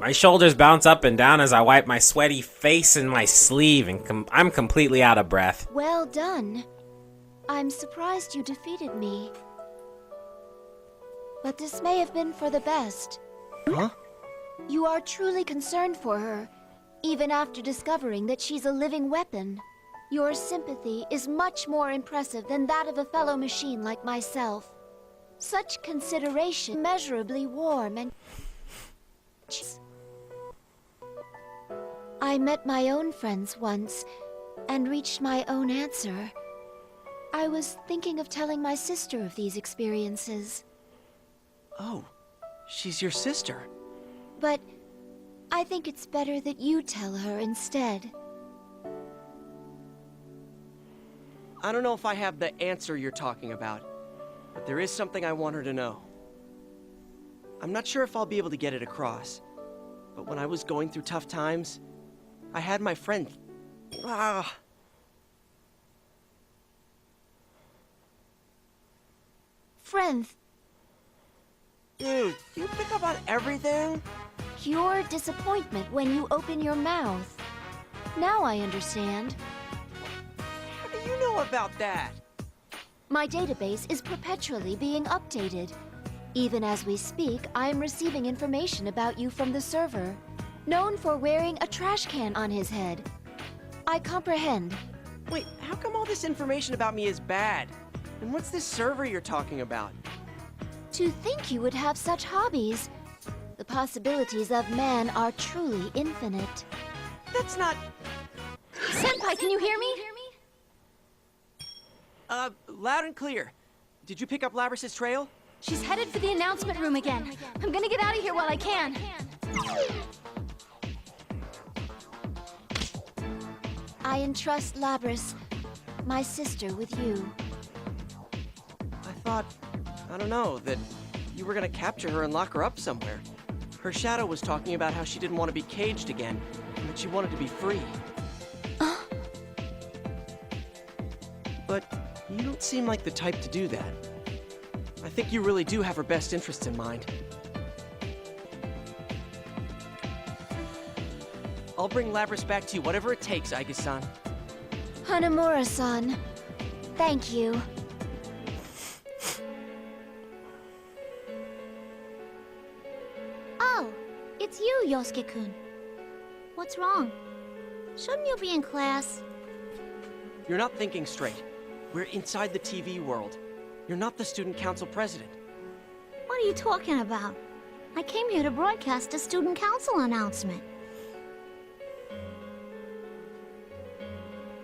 My shoulders bounce up and down as I wipe my sweaty face in my sleeve, and I'm completely out of breath. Well done. I'm surprised you defeated me. But this may have been for the best. Huh? You are truly concerned for her, even after discovering that she's a living weapon. Your sympathy is much more impressive than that of a fellow machine like myself. Such consideration, immeasurably warm and... I met my own friends once, and reached my own answer. I was thinking of telling my sister of these experiences. Oh, she's your sister. But I think it's better that you tell her instead. I don't know if I have the answer you're talking about, but there is something I want her to know. I'm not sure if I'll be able to get it across, but when I was going through tough times, I had my friend... Friend, Dude, you pick up on everything? pure disappointment when you open your mouth. Now I understand. How do you know about that? My database is perpetually being updated. Even as we speak, I am receiving information about you from the server, known for wearing a trash can on his head. I comprehend. Wait, how come all this information about me is bad? And what's this server you're talking about? To think you would have such hobbies. The possibilities of man are truly infinite. That's not... Senpai, can you hear me? Loud and clear. Did you pick up Labrys' trail? She's headed for the announcement room again. I'm gonna get out of here while I can. I entrust Labrys, my sister, with you. I thought, I don't know, that you were gonna capture her and lock her up somewhere. Her shadow was talking about how she didn't want to be caged again, and that she wanted to be free. But you don't seem like the type to do that. I think you really do have her best interests in mind. I'll bring Labrys back to you, whatever it takes, Aigis-san. Hanamura-san, thank you. Oh, it's you, Yosuke-kun. What's wrong? Shouldn't you be in class? You're not thinking straight. We're inside the TV world. You're not the student council president. What are you talking about? I came here to broadcast a student council announcement.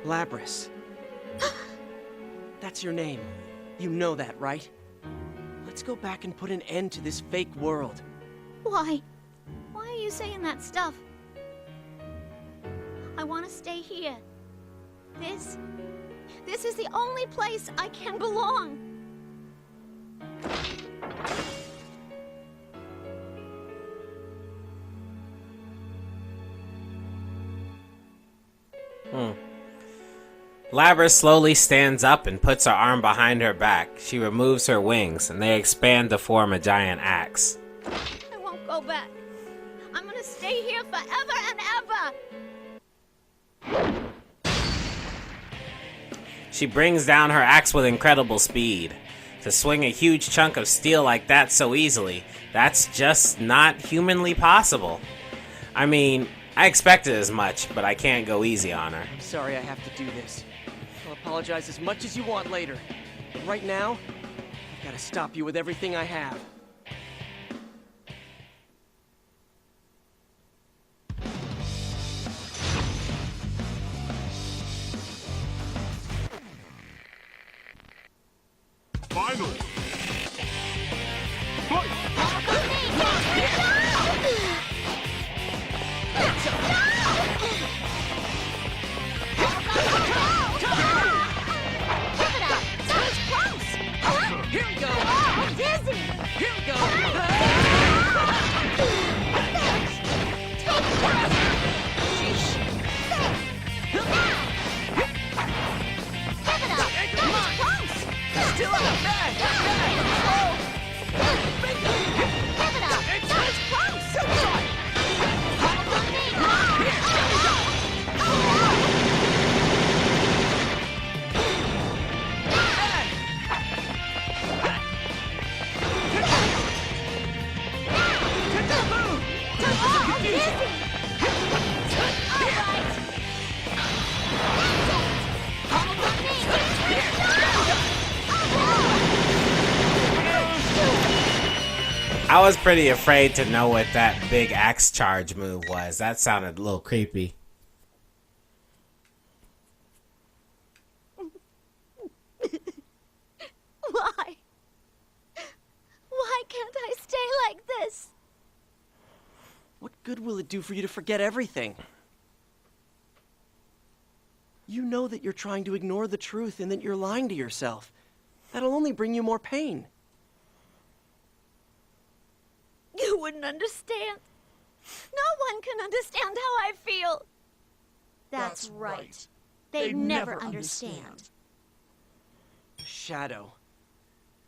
Labrys. That's your name. You know that, right? Let's go back and put an end to this fake world. Why? Why are you saying that stuff? I want to stay here. This is the only place I can belong. Labrys slowly stands up and puts her arm behind her back. She removes her wings, and they expand to form a giant axe. I won't go back. I'm gonna stay here forever and ever. She brings down her axe with incredible speed. To swing a huge chunk of steel like that so easily, that's just not humanly possible. I mean, I expected as much, but I can't go easy on her. I'm sorry I have to do this. I'll apologize as much as you want later. But right now, I've got to stop you with everything I have. Finally! Fight! Here we go! I'm dizzy. Here I was pretty afraid to know what that big axe charge move was. That sounded a little creepy. Why? Why can't I stay like this? What good will it do for you to forget everything? You know that you're trying to ignore the truth and that you're lying to yourself. That'll only bring you more pain. You wouldn't understand. No one can understand how I feel. That's right. They'd never understand. Shadow.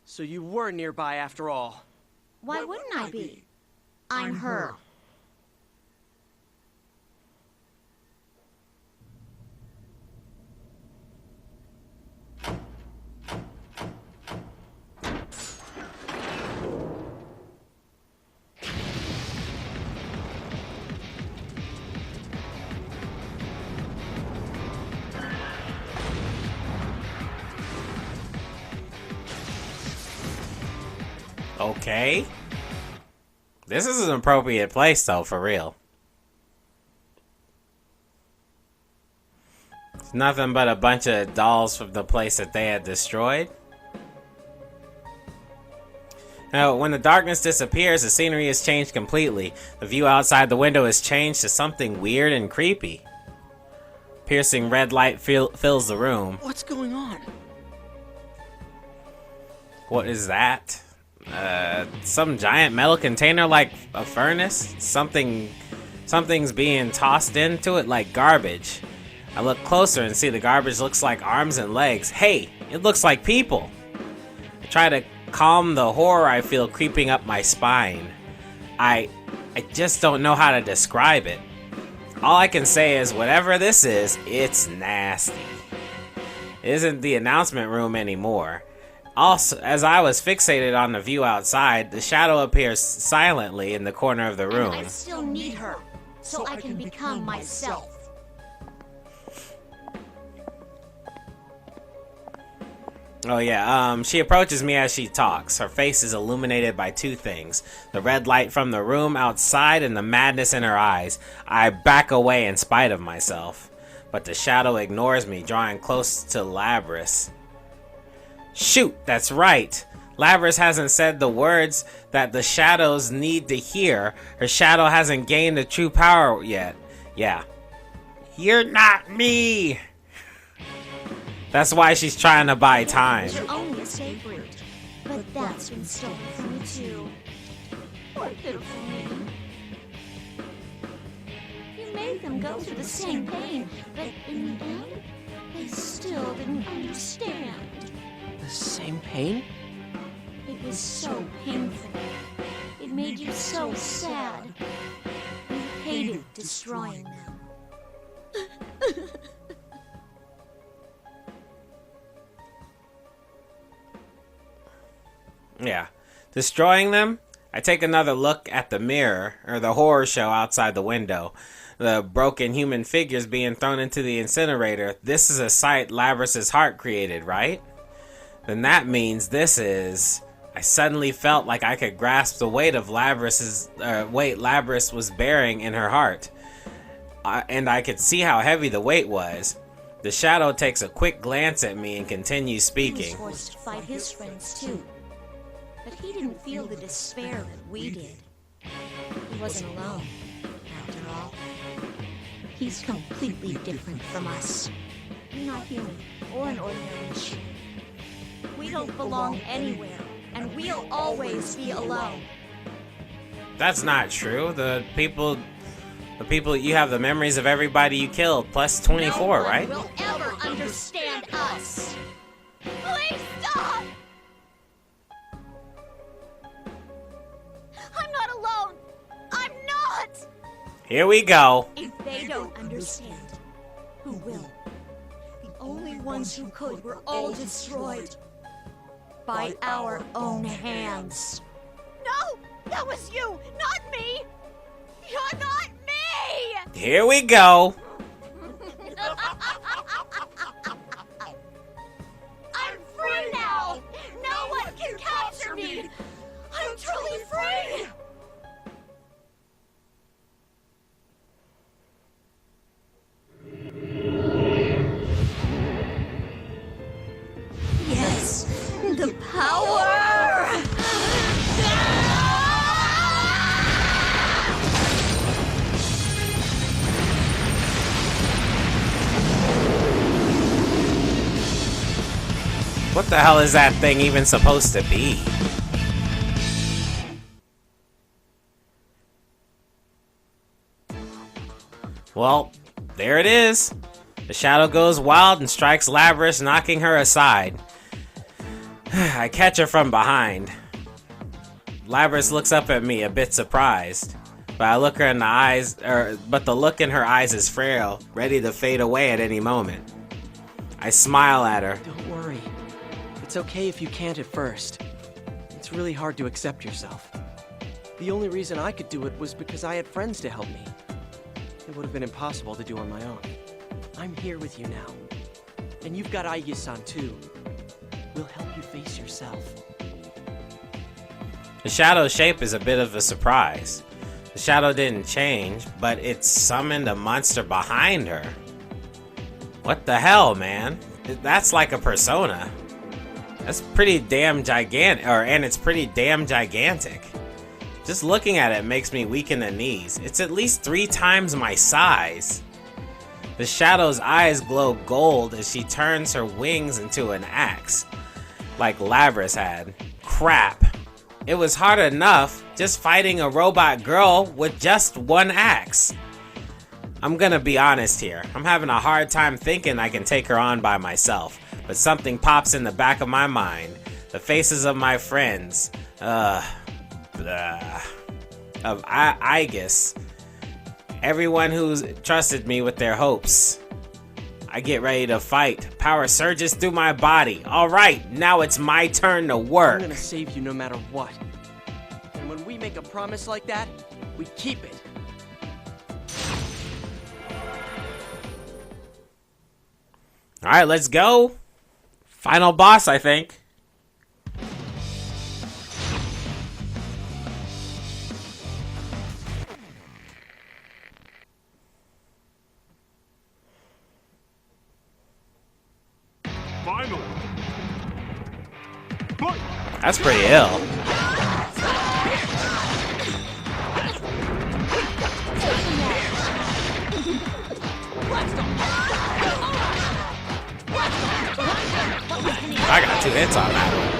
So you were nearby after all. Why wouldn't I be? I'm her. Okay. This is an appropriate place, though, for real. It's nothing but a bunch of dolls from the place that they had destroyed. Now, when the darkness disappears, the scenery is changed completely. The view outside the window is changed to something weird and creepy. Piercing red light fills the room. What's going on? What is that? Some giant metal container like a furnace? Something's being tossed into it like garbage. I look closer and see the garbage looks like arms and legs. Hey, it looks like people. I try to calm the horror I feel creeping up my spine. I just don't know how to describe it. All I can say is whatever this is, it's nasty. It isn't the announcement room anymore. Also, as I was fixated on the view outside, the shadow appears silently in the corner of the room. And I still need her, so I can become myself. Oh yeah, she approaches me as she talks. Her face is illuminated by two things. The red light from the room outside and the madness in her eyes. I back away in spite of myself. But the shadow ignores me, drawing close to Labrys. Shoot, that's right. Labrys hasn't said the words that the shadows need to hear. Her shadow hasn't gained the true power yet. Yeah. You're not me! That's why she's trying to buy time. You're only a escape route, but that's been stolen from me too. Poor pitiful me. You made them go through the same pain, but in the end, they still didn't understand. The same pain? It was so painful. It made you so sad. You hated destroying them. Yeah. Destroying them? I take another look at the mirror, or the horror show outside the window. The broken human figures being thrown into the incinerator. This is a sight Labrys' heart created, right? Then that means this is... I suddenly felt like I could grasp the weight of Labrys was bearing in her heart. And I could see how heavy the weight was. The shadow takes a quick glance at me and continues speaking. He was forced to fight his friends too. But he didn't feel the despair that we did. He wasn't alone, after all. He's completely different from us. You're not human or an ordinary machine. We don't belong anywhere, and we'll always be alone. That's not true. The people, you have the memories of everybody you killed, plus 24, no right? No one will ever understand us. Please stop! I'm not alone! I'm not! Here we go. If they don't understand, who will? The only ones who could were all destroyed. By our own hands. No! That was you, not me! You're not me! Here we go. I'm free now! No one can capture me! I'm truly free! What the hell is that thing even supposed to be? Well, there it is. The shadow goes wild and strikes Labrys, knocking her aside. I catch her from behind. Labrys looks up at me, a bit surprised. But I look her in the eyes, but the look in her eyes is frail, ready to fade away at any moment. I smile at her. Don't worry. It's okay if you can't at first. It's really hard to accept yourself. The only reason I could do it was because I had friends to help me. It would have been impossible to do on my own. I'm here with you now. And you've got Aigis-san too. We'll help you face yourself. The shadow's shape is a bit of a surprise. The shadow didn't change, but it summoned a monster behind her. What the hell, man? That's like a persona. That's pretty damn gigantic, and it's pretty damn gigantic. Just looking at it makes me weak in the knees. It's at least 3 times my size. The shadow's eyes glow gold as she turns her wings into an axe, like Labrys had. Crap. It was hard enough just fighting a robot girl with just 1 axe. I'm gonna be honest here. I'm having a hard time thinking I can take her on by myself, but something pops in the back of my mind. The faces of my friends. Of Aigis. Everyone who's trusted me with their hopes. I get ready to fight. Power surges through my body. Alright, now it's my turn to work. I'm gonna save you no matter what. And when we make a promise like that, we keep it. Alright, let's go. Final boss, I think. That's pretty ill. I got 2 hits on that one.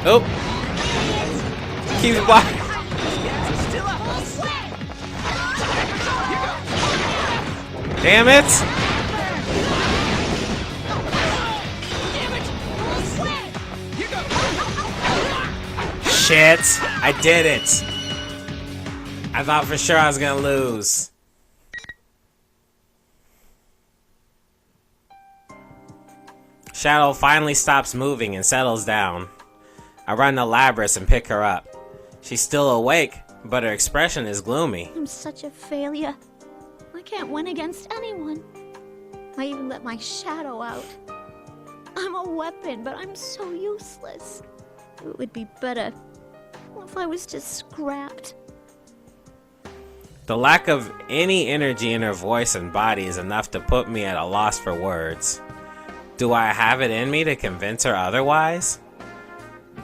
Oh! Keep it blind. Damn it! Shit! I did it! I thought for sure I was gonna lose. Shadow finally stops moving and settles down. I run to Labrys and pick her up. She's still awake, but her expression is gloomy. I'm such a failure. I can't win against anyone. I even let my shadow out. I'm a weapon, but I'm so useless. It would be better if I was just scrapped. The lack of any energy in her voice and body is enough to put me at a loss for words. Do I have it in me to convince her otherwise?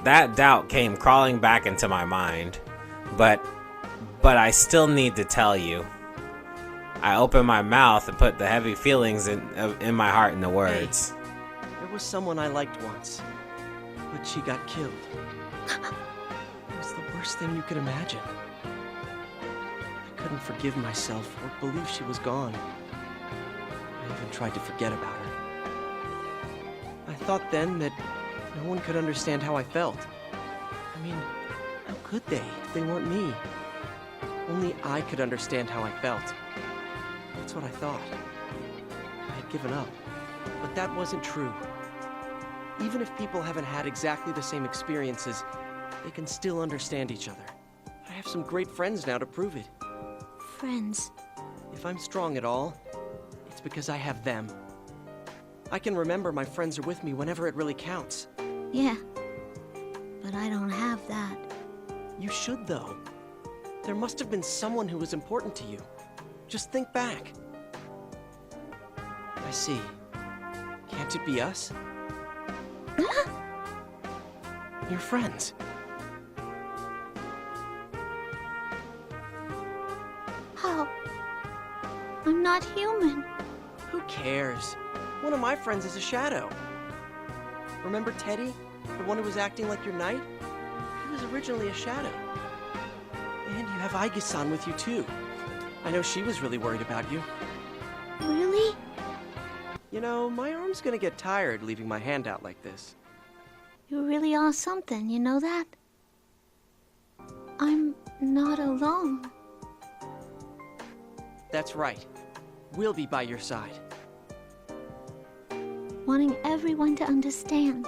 That doubt came crawling back into my mind, but I still need to tell you. I open my mouth and put the heavy feelings in my heart into words. Hey, there was someone I liked once, but she got killed. It was the worst thing you could imagine. I couldn't forgive myself or believe she was gone. I even tried to forget about her. I thought then that no one could understand how I felt. I mean, how could they if they weren't me? Only I could understand how I felt. That's what I thought. I had given up. But that wasn't true. Even if people haven't had exactly the same experiences, they can still understand each other. I have some great friends now to prove it. Friends. If I'm strong at all, it's because I have them. I can remember my friends are with me whenever it really counts. Yeah, but I don't have that. You should, though. There must have been someone who was important to you. Just think back. I see. Can't it be us? You're friends. How? I'm not human. Who cares? One of my friends is a shadow. Remember Teddy? The one who was acting like your knight? He was originally a shadow. And you have Aigis-san with you too. I know she was really worried about you. Really? You know, my arm's gonna get tired leaving my hand out like this. You really are something, you know that? I'm not alone. That's right. We'll be by your side. Wanting everyone to understand.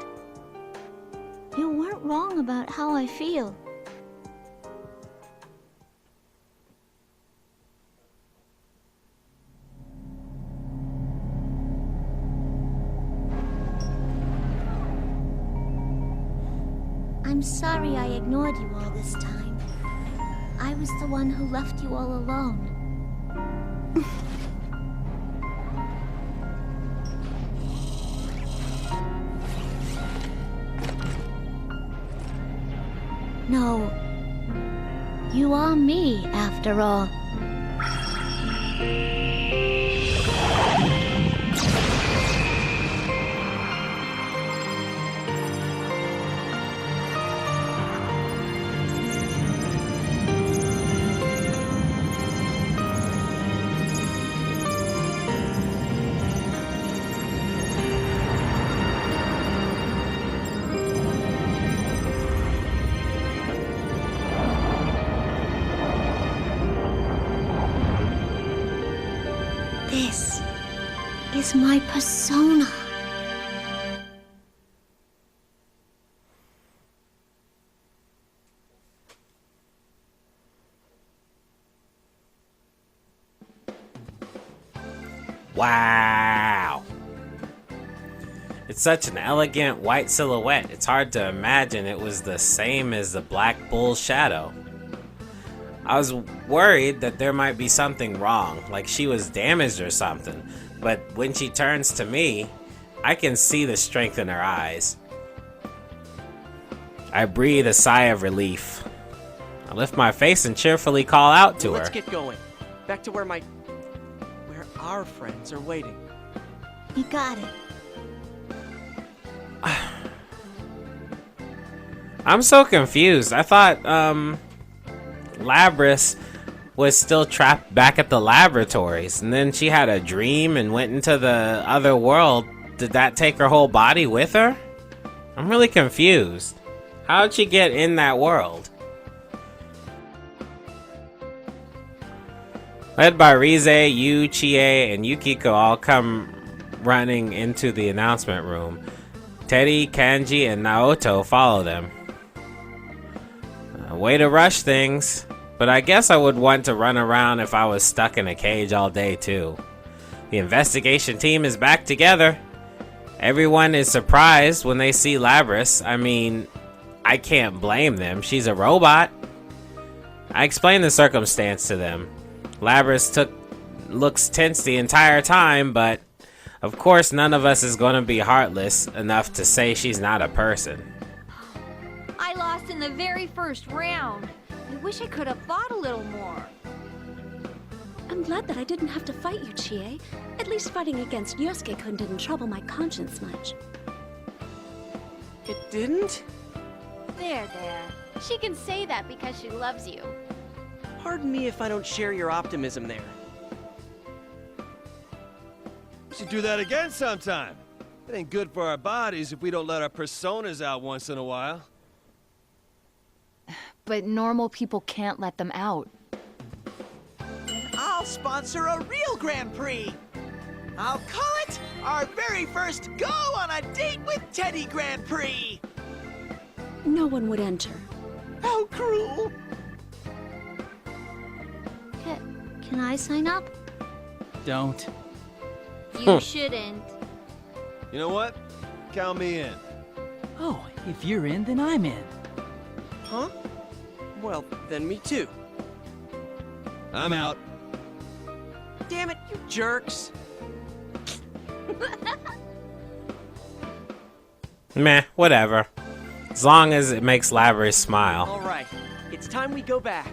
You weren't wrong about how I feel. I'm sorry I ignored you all this time. I was the one who left you all alone. No, you are me, after all. This is my persona. Wow. It's such an elegant white silhouette, it's hard to imagine it was the same as the Black Bull's shadow. I was worried that there might be something wrong, like she was damaged or something, but when she turns to me, I can see the strength in her eyes. I breathe a sigh of relief. I lift my face and cheerfully call out to her. Let's get going. Back to where our friends are waiting. You got it. I'm so confused. I thought, Labrys was still trapped back at the laboratories, and then she had a dream and went into the other world. Did that take her whole body with her? I'm really confused. How'd she get in that world? Led by Rize, Yu, Chie, and Yukiko all come running into the announcement room. Teddy, Kanji, and Naoto follow them. Way to rush things, but I guess I would want to run around if I was stuck in a cage all day too. The investigation team is back together. Everyone is surprised when they see Labrys. I mean, I can't blame them. She's a robot. I explained the circumstance to them. Labrys looks tense the entire time, but of course none of us is going to be heartless enough to say she's not a person. I lost in the very first round. I wish I could have fought a little more. I'm glad that I didn't have to fight you, Chie. At least fighting against Yosuke didn't trouble my conscience much. It didn't? There. She can say that because she loves you. Pardon me if I don't share your optimism there. We should do that again sometime. It ain't good for our bodies if we don't let our personas out once in a while. But normal people can't let them out. I'll sponsor a real Grand Prix. I'll call it our very first Go on a Date with Teddy Grand Prix. No one would enter. How cruel. Can I sign up? Don't. You shouldn't. You know what? Count me in. Oh, if you're in, then I'm in. Huh? Well, then me too. I'm out. Damn it, you jerks. Meh, whatever. As long as it makes Labrys smile. All right, it's time we go back.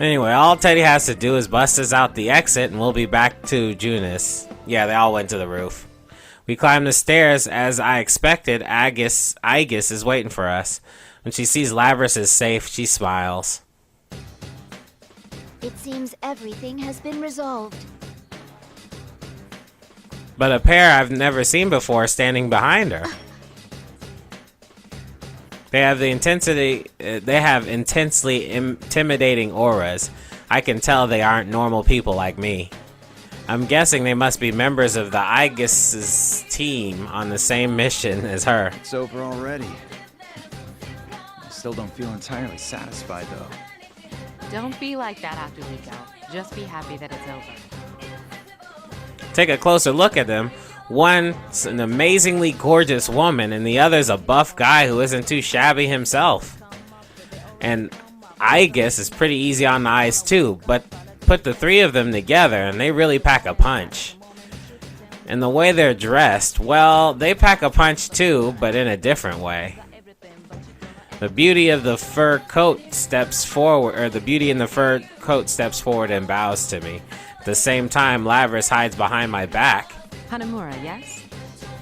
Anyway, all Teddy has to do is bust us out the exit and we'll be back to Junis. Yeah, they all went to the roof. We climb the stairs. As I expected, Aigis is waiting for us. When she sees Labrys is safe, she smiles. It seems everything has been resolved. But a pair I've never seen before standing behind her. They have intensely intimidating auras. I can tell they aren't normal people like me. I'm guessing they must be members of the Aigis' team on the same mission as her. It's over already. I still don't feel entirely satisfied, though. Don't be like that after we go. Just be happy that it's over. Take a closer look at them. One's an amazingly gorgeous woman, and the other's a buff guy who isn't too shabby himself. And Aigis is pretty easy on the eyes too, but put the three of them together and they really pack a punch. And the way they're dressed, well, they pack a punch too, but in a different way. The beauty of the fur coat steps forward, or the beauty in the fur coat steps forward and bows to me. At the same time, Labrys hides behind my back. Hanamura, yes?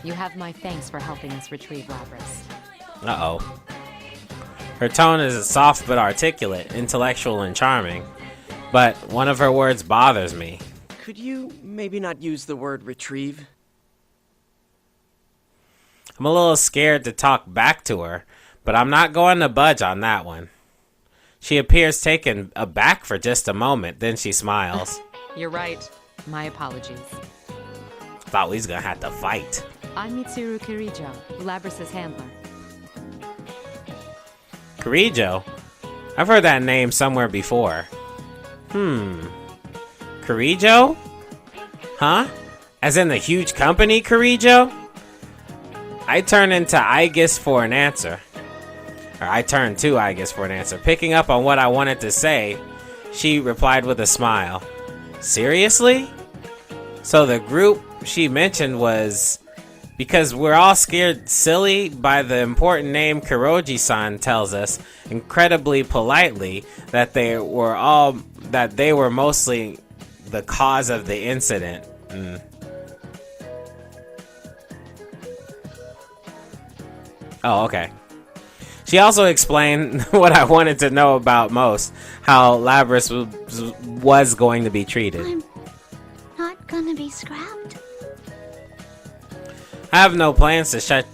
You have my thanks for helping us retrieve Labrys. Uh-oh. Her tone is soft but articulate, intellectual and charming. But one of her words bothers me. Could you maybe not use the word retrieve? I'm a little scared to talk back to her, but I'm not going to budge on that one. She appears taken aback for just a moment, then she smiles. You're right. My apologies. Thought we was gonna have to fight. I'm Mitsuru Kirijo, Labrys' handler. Kirijo? I've heard that name somewhere before. Kirijo? Huh? As in the huge company Kirijo? I turn to Aigis for an answer. Picking up on what I wanted to say, she replied with a smile. Seriously? So the group she mentioned was because we're all scared silly by the important name Kuroji-san tells us incredibly politely that they were mostly the cause of the incident. Oh, okay. She also explained what I wanted to know about most, how Labrys was going to be treated. I'm not gonna be scrapped. I have no plans to shut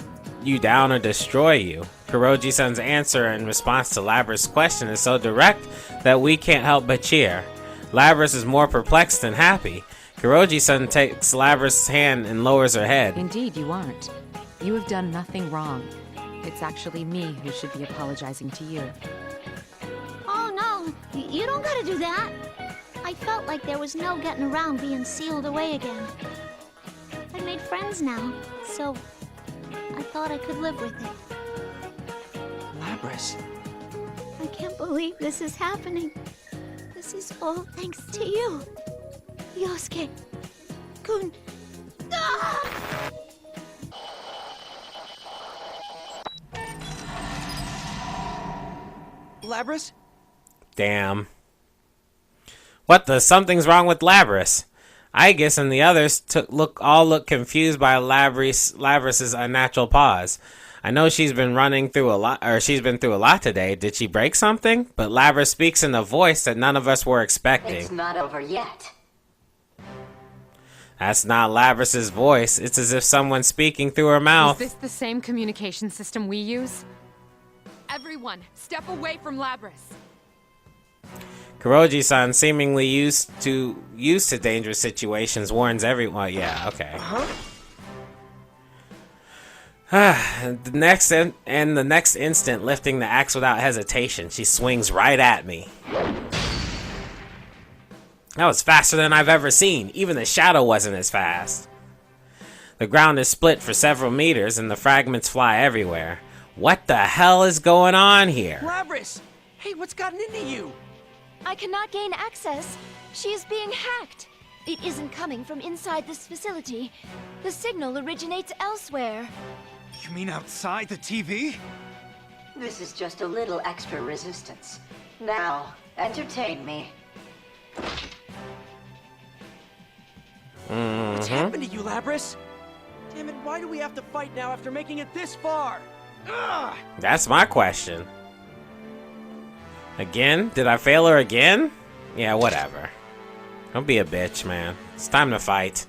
you down or destroy you. Kuroji-san's answer in response to Labrys' question is so direct that we can't help but cheer. Labrys is more perplexed than happy. Kuroji-san takes Labrys' hand and lowers her head. Indeed, you aren't. You have done nothing wrong. It's actually me who should be apologizing to you. Oh no, you don't gotta do that. I felt like there was no getting around being sealed away again. I made friends now, so I thought I could live with it. Labrys. I can't believe this is happening. This is all thanks to you, Yosuke. Kun. Ah! Labrys? Damn. What the? Something's wrong with Labrys. Aigis and the others all look confused by Labrys' unnatural pause. I know she's been through a lot today. Did she break something? But Labrys speaks in a voice that none of us were expecting. It's not over yet. That's not Labrys' voice. It's as if someone's speaking through her mouth. Is this the same communication system we use? Everyone, step away from Labrys. Kuroji-san, seemingly used to dangerous situations, warns everyone. Yeah, okay. The next instant, lifting the axe without hesitation, she swings right at me. That was faster than I've ever seen. Even the shadow wasn't as fast. The ground is split for several meters, and the fragments fly everywhere. What the hell is going on here? Labrys! Hey, what's gotten into you? I cannot gain access. She is being hacked. It isn't coming from inside this facility. The signal originates elsewhere. You mean outside the TV? This is just a little extra resistance. Now, entertain me. What's happened to you, Labrys? Damn it, why do we have to fight now after making it this far? Ugh! That's my question. Again? Did I fail her again? Yeah, whatever. Don't be a bitch, man. It's time to fight.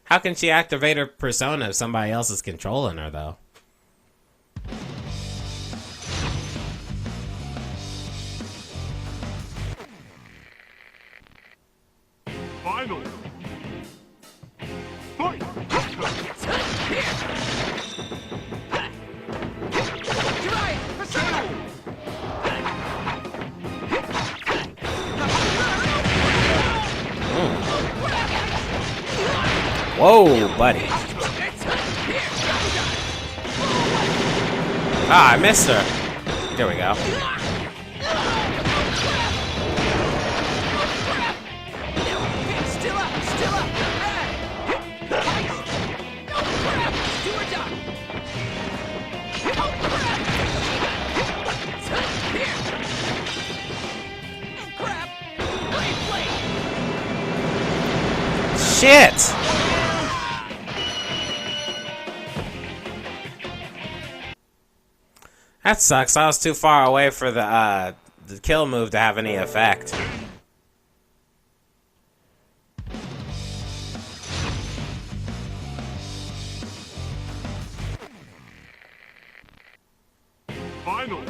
How can she activate her persona if somebody else is controlling her, though? Final. Fight! Whoa, buddy. Ah, I missed her. There we go. Still up! Still up! Do or die! Crap! Shit! That sucks. I was too far away for the kill move to have any effect. Final.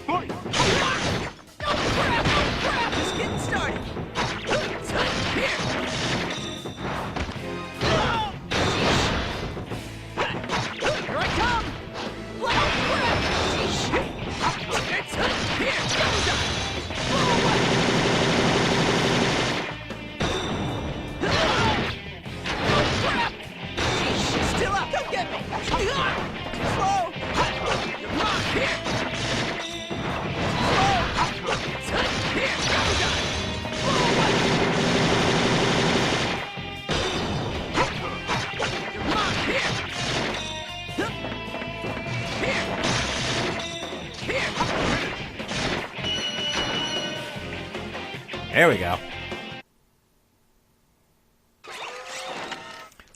Fight! Just getting started. Here I come! Still up! Come get me! Slow! You're mine! Here! There we go.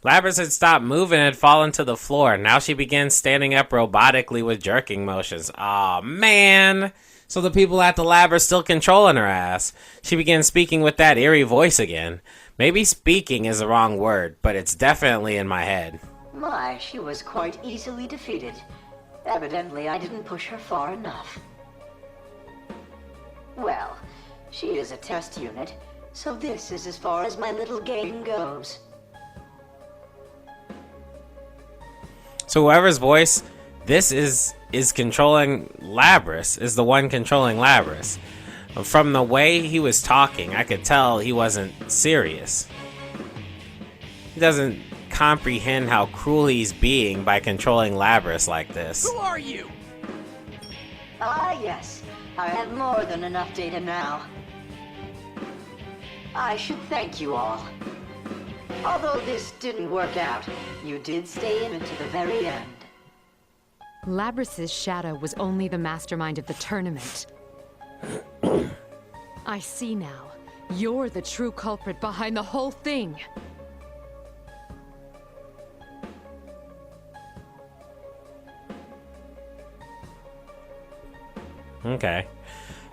Labrys had stopped moving and had fallen to the floor. Now she begins standing up robotically with jerking motions. Aw, man. So the people at the lab are still controlling her ass. She begins speaking with that eerie voice again. Maybe speaking is the wrong word, but it's definitely in my head. My, she was quite easily defeated. Evidently, I didn't push her far enough. Well, she is a test unit, so this is as far as my little game goes. So whoever's voice this is controlling Labrys, is the one controlling Labrys. From the way he was talking, I could tell he wasn't serious. He doesn't comprehend how cruel he's being by controlling Labrys like this. Who are you? Ah, yes. I have more than enough data now. I should thank you all. Although this didn't work out, you did stay in it to the very end. Labrys' shadow was only the mastermind of the tournament. I see now. You're the true culprit behind the whole thing. Okay.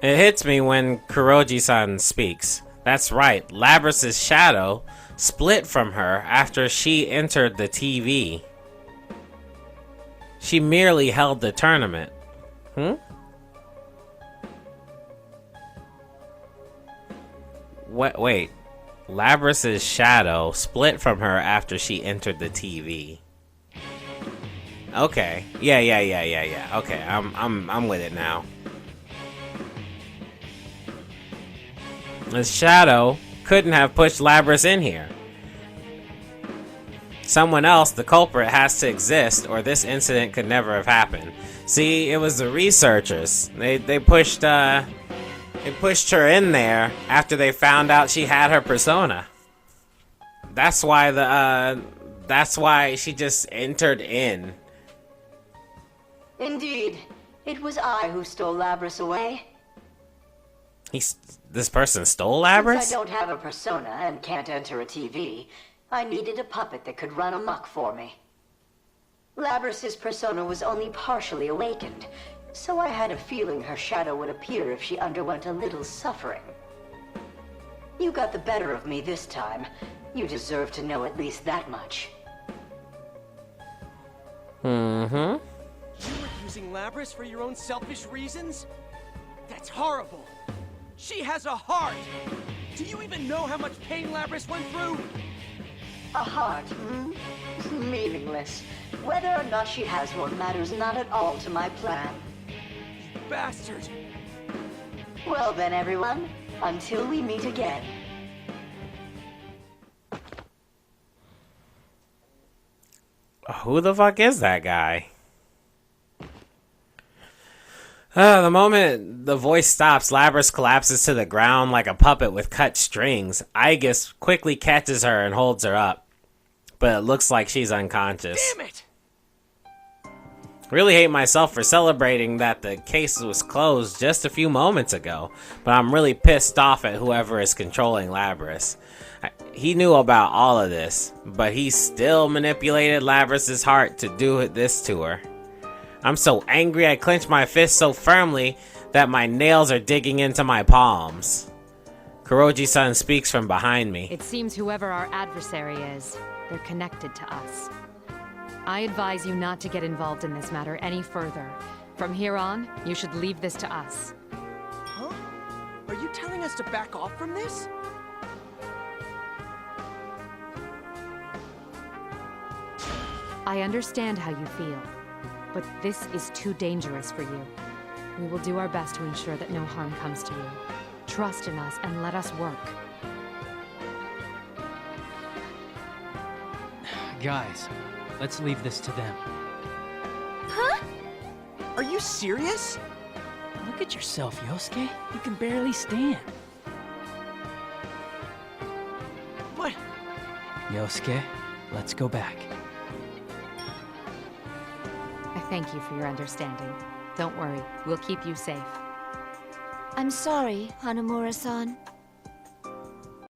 It hits me when Kuroji-san speaks. That's right, Labrys' shadow split from her after she entered the TV. She merely held the tournament. Wait. Labrys' shadow split from her after she entered the TV. Okay. Yeah. Okay, I'm with it now. The shadow couldn't have pushed Labrys in here. Someone else, the culprit, has to exist, or this incident could never have happened. See, it was the researchers. They pushed, it They pushed her in there after they found out she had her persona. That's why she just entered in. Indeed. It was I who stole Labrys away. This person stole Labrys? Since I don't have a persona and can't enter a TV, I needed a puppet that could run amok for me. Labrys' persona was only partially awakened, so I had a feeling her shadow would appear if she underwent a little suffering. You got the better of me this time. You deserve to know at least that much. You were using Labrys for your own selfish reasons? That's horrible. She has a heart! Do you even know how much pain Labrys went through? A heart, meaningless. Whether or not she has one matters not at all to my plan. You bastard! Well then, everyone, until we meet again. Who the fuck is that guy? The moment the voice stops, Labrys collapses to the ground like a puppet with cut strings. Aigis quickly catches her and holds her up, but it looks like she's unconscious. Damn it! Really hate myself for celebrating that the case was closed just a few moments ago, but I'm really pissed off at whoever is controlling Labrys. He knew about all of this, but he still manipulated Labrys' heart to do this to her. I'm so angry I clench my fist so firmly that my nails are digging into my palms. Kuroji-san speaks from behind me. It seems whoever our adversary is, they're connected to us. I advise you not to get involved in this matter any further. From here on, you should leave this to us. Huh? Are you telling us to back off from this? I understand how you feel, but this is too dangerous for you. We will do our best to ensure that no harm comes to you. Trust in us and let us work. Guys, let's leave this to them. Huh? Are you serious? Look at yourself, Yosuke. You can barely stand. What? Yosuke, let's go back. I thank you for your understanding. Don't worry, we'll keep you safe. I'm sorry, Hanamura-san.